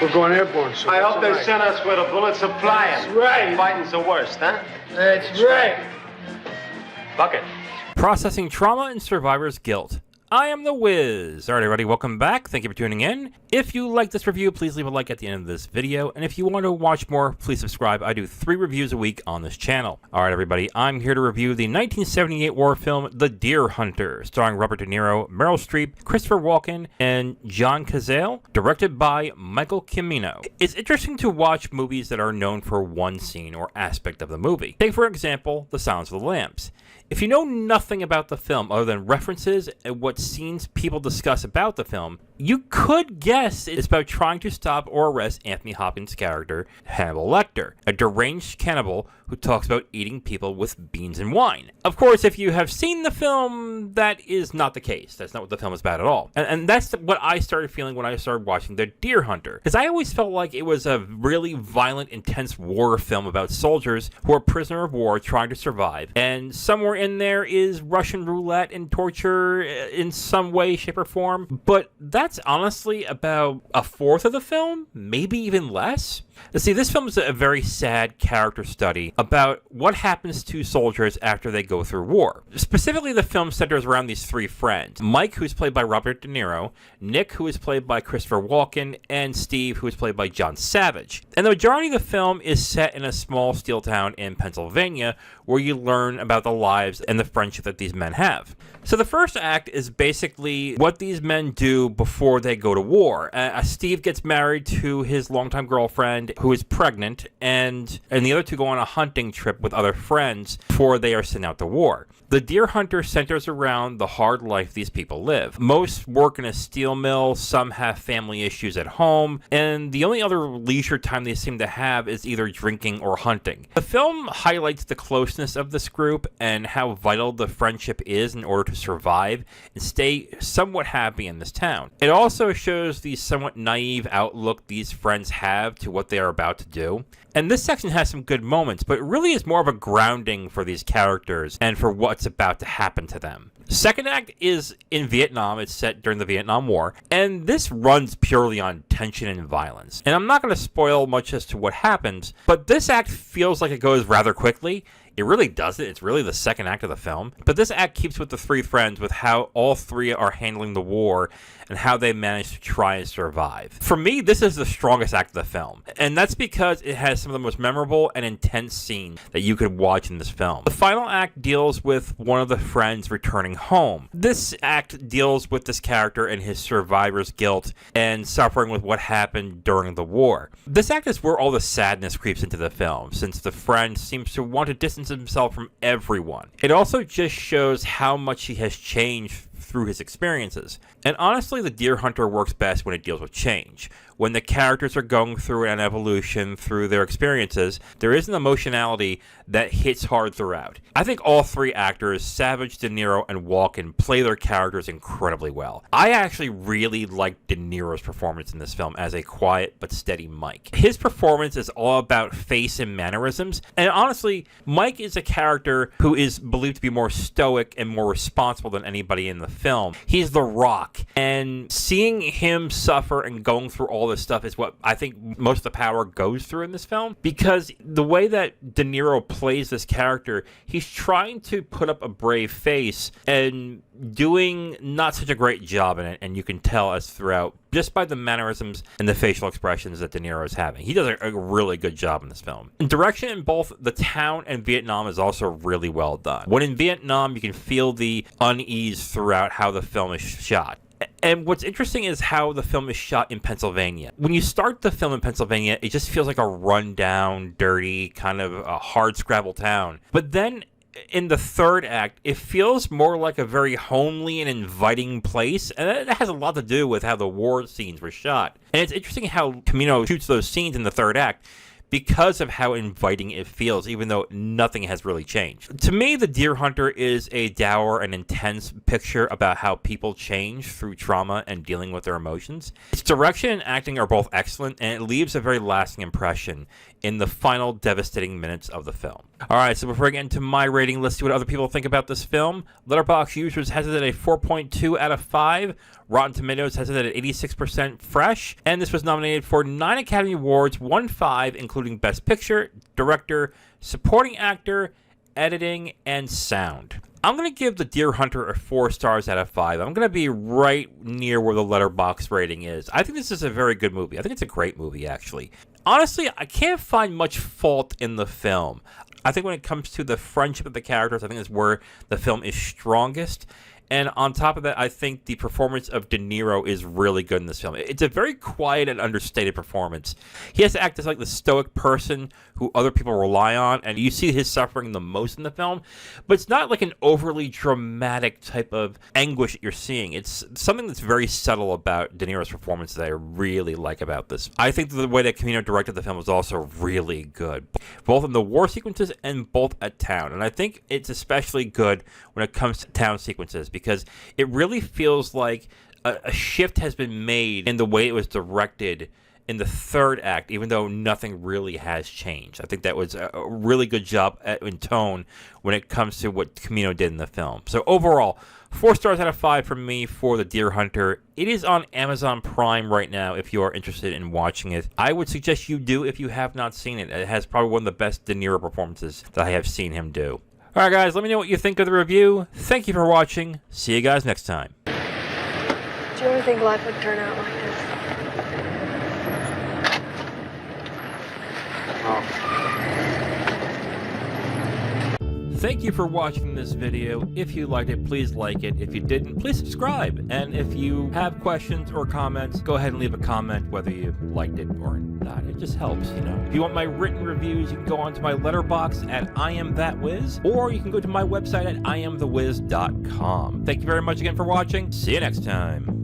We're going airborne, sir. I hope they send us where the bullets are flying. That's right. Fighting's the worst, huh? That's right. Bucket. Processing trauma and survivor's guilt. I am the Wiz. Alright everybody, welcome back. Thank you for tuning in. If you like this review, please leave a like at the end of this video. And if you want to watch more, please subscribe. I do 3 reviews a week on this channel. Alright everybody, I'm here to review the 1978 war film, The Deer Hunter, starring Robert De Niro, Meryl Streep, Christopher Walken, and John Cazale, directed by Michael Cimino. It's interesting to watch movies that are known for one scene or aspect of the movie. Take for example, The Silence of the Lambs. If you know nothing about the film other than references and what scenes people discuss about the film, you could guess it's about trying to stop or arrest Anthony Hopkins' character, Hannibal Lecter, a deranged cannibal who talks about eating people with beans and wine. Of course, if you have seen the film, that is not the case. That's not what the film is about at all. And that's what I started feeling when I started watching The Deer Hunter. Because I always felt like it was a really violent, intense war film about soldiers who are prisoner of war trying to survive. And somewhere in there is Russian roulette and torture in some way, shape, or form. But that's honestly about a fourth of the film, maybe even less. See, this film is a very sad character study about what happens to soldiers after they go through war. Specifically, the film centers around these 3 friends. Mike, who's played by Robert De Niro, Nick, who is played by Christopher Walken, and Steve, who is played by John Savage. And the majority of the film is set in a small steel town in Pennsylvania, where you learn about the lives and the friendship that these men have. So the first act is basically what these men do before they go to war. Steve gets married to his longtime girlfriend, who is pregnant, and the other 2 go on a hunting trip with other friends before they are sent out to war. The Deer Hunter centers around the hard life these people live. Most work in a steel mill, some have family issues at home, and the only other leisure time they seem to have is either drinking or hunting. The film highlights the closeness of this group and how vital the friendship is in order to survive and stay somewhat happy in this town. It also shows the somewhat naive outlook these friends have to what they are about to do. And this section has some good moments, but it really is more of a grounding for these characters and for what's about to happen to them. Second act is in Vietnam. It's set during the Vietnam War, and this runs purely on tension and violence. And I'm not going to spoil much as to what happens, but this act feels like it goes rather quickly. It really doesn't. It's really the second act of the film. But this act keeps with the 3 friends with how all 3 are handling the war and how they manage to try and survive. For me, this is the strongest act of the film. And that's because it has some of the most memorable and intense scenes that you could watch in this film. The final act deals with one of the friends returning home. This act deals with this character and his survivor's guilt and suffering with what happened during the war. This act is where all the sadness creeps into the film, since the friend seems to want to distance himself from everyone. It also just shows how much he has changed through his experiences. And honestly, The Deer Hunter works best when it deals with change. When the characters are going through an evolution through their experiences, there is an emotionality that hits hard throughout. I think all 3 actors, Savage, De Niro, and Walken, play their characters incredibly well. I actually really like De Niro's performance in this film as a quiet but steady Mike. His performance is all about face and mannerisms, and honestly, Mike is a character who is believed to be more stoic and more responsible than anybody in the film. He's the Rock, and seeing him suffer and going through all this stuff is what I think most of the power goes through in this film, because the way that De Niro plays this character, he's trying to put up a brave face and doing not such a great job in it, and you can tell as throughout just by the mannerisms and the facial expressions that De Niro is having. He does a really good job in this film. And direction in both the town and Vietnam is also really well done. When in Vietnam, you can feel the unease throughout how the film is shot. And what's interesting is how the film is shot in Pennsylvania. When you start the film in Pennsylvania, it just feels like a rundown, dirty, kind of a hardscrabble town. But then in the third act, it feels more like a very homely and inviting place, and that has a lot to do with how the war scenes were shot. And it's interesting how Cimino shoots those scenes in the third act, because of how inviting it feels, even though nothing has really changed. To me, The Deer Hunter is a dour and intense picture about how people change through trauma and dealing with their emotions. Its direction and acting are both excellent, and it leaves a very lasting impression in the final devastating minutes of the film. Alright, so before I get into my rating, let's see what other people think about this film. Letterboxd users has it at a 4.2 out of 5. Rotten Tomatoes has it at 86% fresh. And this was nominated for 9 Academy Awards, won 5, including Best Picture, Director, Supporting Actor, Editing, and Sound. I'm going to give The Deer Hunter a 4 stars out of 5. I'm going to be right near where the Letterboxd rating is. I think this is a very good movie. I think it's a great movie, actually. Honestly, I can't find much fault in the film. I think when it comes to the friendship of the characters, I think that's where the film is strongest. And on top of that, I think the performance of De Niro is really good in this film. It's a very quiet and understated performance. He has to act as like the stoic person who other people rely on, and you see his suffering the most in the film. But it's not like an overly dramatic type of anguish that you're seeing. It's something that's very subtle about De Niro's performance that I really like about this. I think the way that Cimino directed the film was also really good, both in the war sequences and both at town. And I think it's especially good when it comes to town sequences, because it really feels like a shift has been made in the way it was directed in the third act, even though nothing really has changed. I think that was a really good job in tone when it comes to what Cimino did in the film. So overall, 4 stars out of 5 from me for The Deer Hunter. It is on Amazon Prime right now if you are interested in watching it. I would suggest you do if you have not seen it. It has probably one of the best De Niro performances that I have seen him do. Alright guys, let me know what you think of the review. Thank you for watching. See you guys next time. Do you ever think life would turn out like this? Thank you for watching this video. If you liked it, please like it. If you didn't, please subscribe. And if you have questions or comments, go ahead and leave a comment whether you liked it or not. It just helps, you know. If you want my written reviews, you can go onto my Letterboxd at IamThatWiz, or you can go to my website at IamTheWiz.com. Thank you very much again for watching. See you next time.